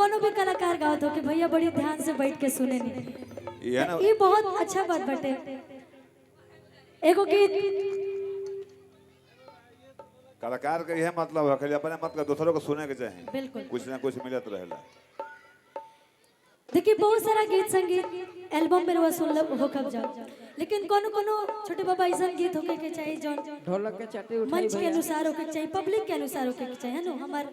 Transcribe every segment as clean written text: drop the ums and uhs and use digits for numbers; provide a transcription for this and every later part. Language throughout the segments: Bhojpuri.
कोनो भी कलाकार गावत हो कि भैया बड़ी ध्यान से बैठ के सुने नहीं ये बहुत अच्छा बात बटे। एगो गीत कलाकार का यह मतलब है कि अपने मतलब दूसरों को सुने के चाहिए, बिल्कुल कुछ ना कुछ मिलत रहेला। देखिए बहुत सारा गीत संगीत एल्बम में सुन हो कब जाओ, लेकिन कोनो कोनो छोटे बाबा ऐसा गीत होके के चाहिए जो ढोलक के चाटी उठाई मंच के अनुसार होके चाहिए, पब्लिक के अनुसार होके के चाहिए ना। हमार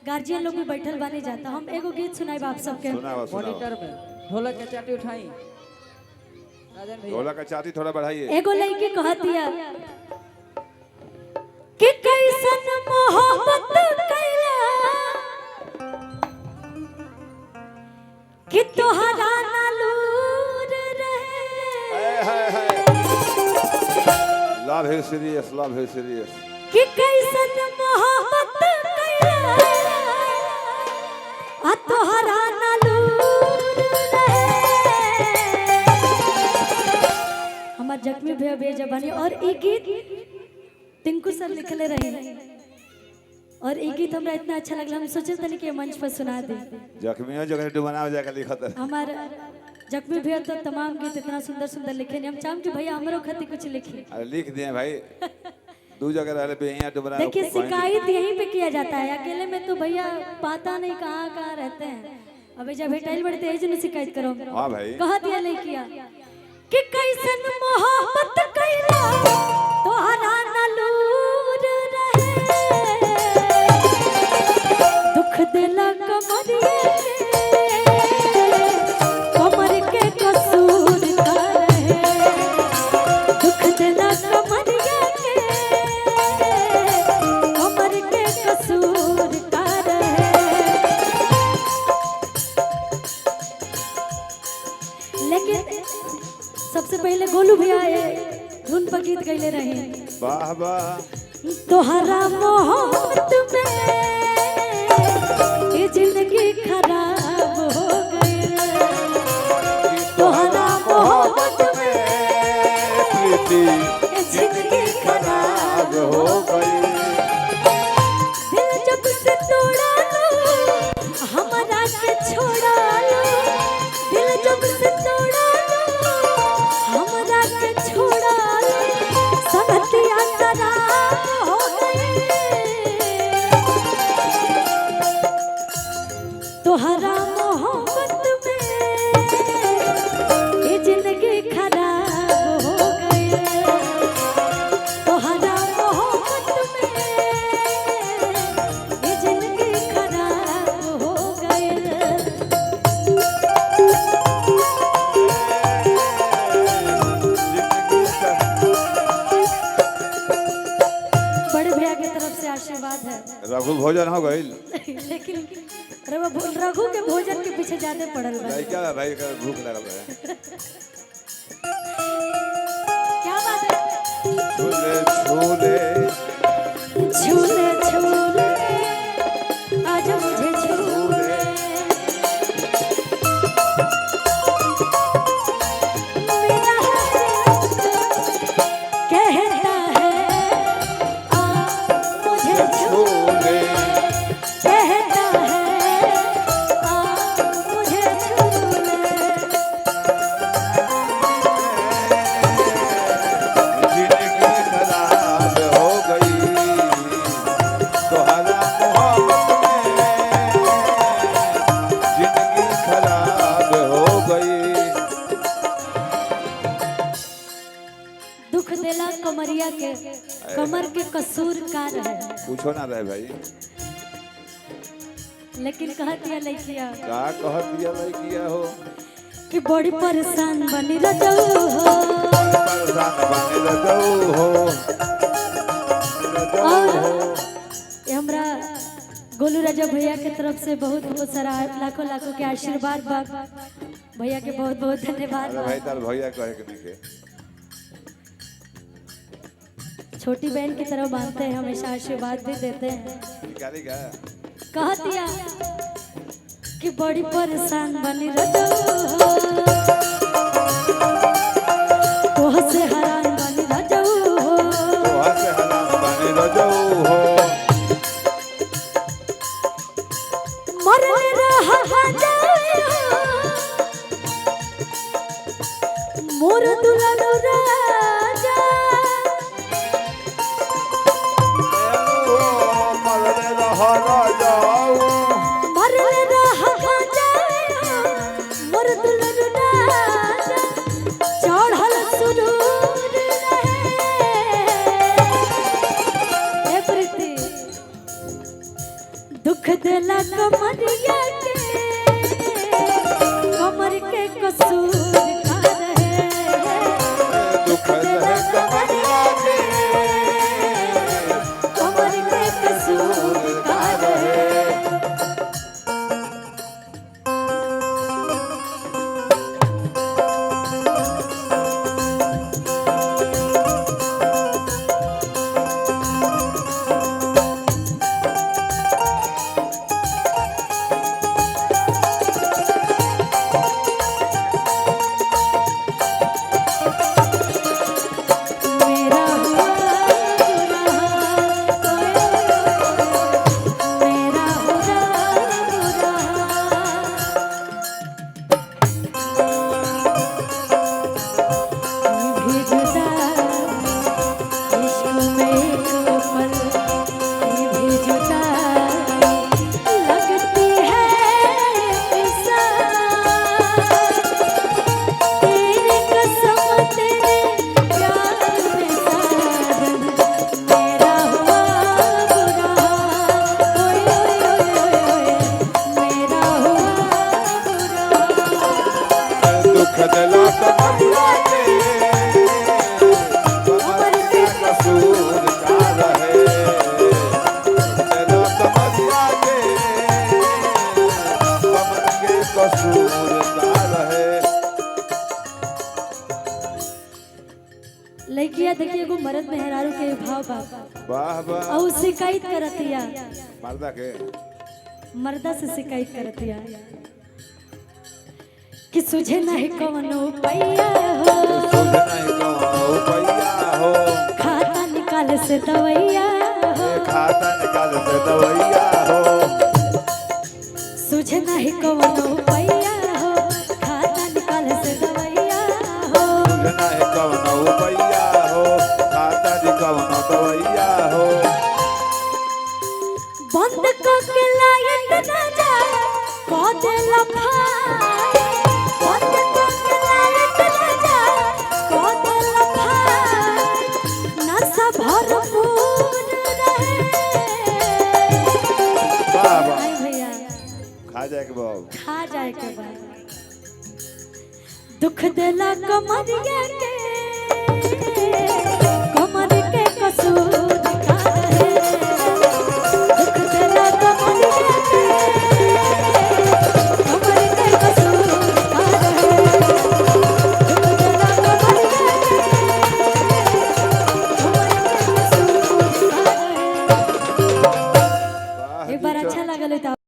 गार्जियन लोग भी बैठल बानी जाता। हम एगो गीत सुनाई आप सबके मॉनिटर में ढोलक के चाटी उठाई। राजन भैया ढोलक का चाटी थोड़ा बढ़ाइए। एगो लड़की कहतिया कि कैसन मोहब्बत कैला कि तोहरा ना लूर रहे। लव है सीरियस, लव है सीरियस। कि कैसन मोहब्बत कैला आ तोहरा ना लूर रहे। हमार जख्मी भैया बेजबानी और एक गीत टिंकू सर लिखले रहे और एक गीत हमरा इतना अच्छा लगला हम सोचे तनी कि मंच पर सुना दे। जख्मियों जगह डुबना जाकर लिखा था हमार जख्मी भैया तो तमाम गीत इतना सुंदर सुंदर लिखे नहीं। हम चाहम कि भैया हमरो खातिर कुछ लिखी। अरे लिख दिए भाई, दो जगह रहले पे यहाँ डुबना। देखिए शिकायत यहीं पे किया जाता है, अकेले में तो भैया पता नहीं कहाँ कहाँ रहते हैं। अबे जब हेटाइल बढ़ते हैं जो शिकायत करो। हाँ भाई कहा दिया नहीं किया कि कैसन मोहब्बत कैला तोहरा ना लूर रहे। दुख दिला कमरिए कमर के कसूर का रहे। दुख दिला कमरिए कमर के कसूर का रहे। लेकिन सबसे पहले गोलू भैया धुन पर गीत गईले रहे। वाह वाह। तोहरा मोहब्बत में ये जिंदगी खराब हो गई। तोहरा मोहब्बत में ये जिंदगी खराब हो गई। दिल जब से तोड़ा लो हमारा के छोड़ा लो। दिल जब से तोड़ा लो हमारा के छोड़ा लो। संगतिया खराब हो गई। तोहरा मोहब्बत में ये जिंदगी खराब हो गई। तोहरा मोहब्बत में ये जिंदगी खराब हो गई। बड़े भैया की तरफ से आशीर्वाद है। रघु भोजन हो गई लेकिन रघु के भोजन के पीछे ज्यादा पड़ल बा। भाई क्या भाई का भूख लगल है। क्या बात है। झूले झूले झूले झूले आज मुझे झूले मेरा कहता है आ मुझे झूले। कहता है आ मुझे झूले। जिंदगी खराब हो गई। तोहरा मोहब्बत में जिंदगी खराब हो गई। दुख देला कमरिया के कमर के कसूर का रहे। पूछो ना रहे भाई लेकिन कह दिया लइकिया का कह दिया लड़किया हो। कि बड़ी परेशान बनी रजऊ हो। परेशान बने रजऊ हो। और ये हमरा गोलू राजा भैया के तरफ से बहुत बहुत सारा लाखों लाखों के आशीर्वाद बा। भैया के बहुत बहुत धन्यवाद अरे बा। भाई तार भैया कहे के नहीं के छोटी बहन की तरह मानते हैं, हमेशा आशीर्वाद भी देते हैं। निकालेगा। कह दिया कि बड़ी परेशान बनी रजऊ हो। तोह से हैरान बनी रजऊ हो। तोहर से हराम बने रजऊ हो। मरले रहा कसूर का रहे। लड़किया देखिए एगो मर्द मेहरारू के भाव बा वाह वाह। और शिकायत करतिया मर्दा के मर्दा से शिकायत करतिया कि सुझे नहीं कवनो पैया हो, तुझे नहीं कौनो पैया हो, खाता निकाल से दवैया हो, खाता निकाल से दवैया हो, सुझे नहीं कवनो पैया हो, खाता निकाल से दवैया हो, तुझे नहीं कौनो पैया हो, खाता निकाल दवैया हो। बंद को के लायक ना जा को दे लफाई, बंद को के लायक ना जा को दे लफाई, नशा भरपूर रहे। वाह वाह। आई भैया खा जाए के बाबू। खा जाए के बाद दुख देला कमरिया के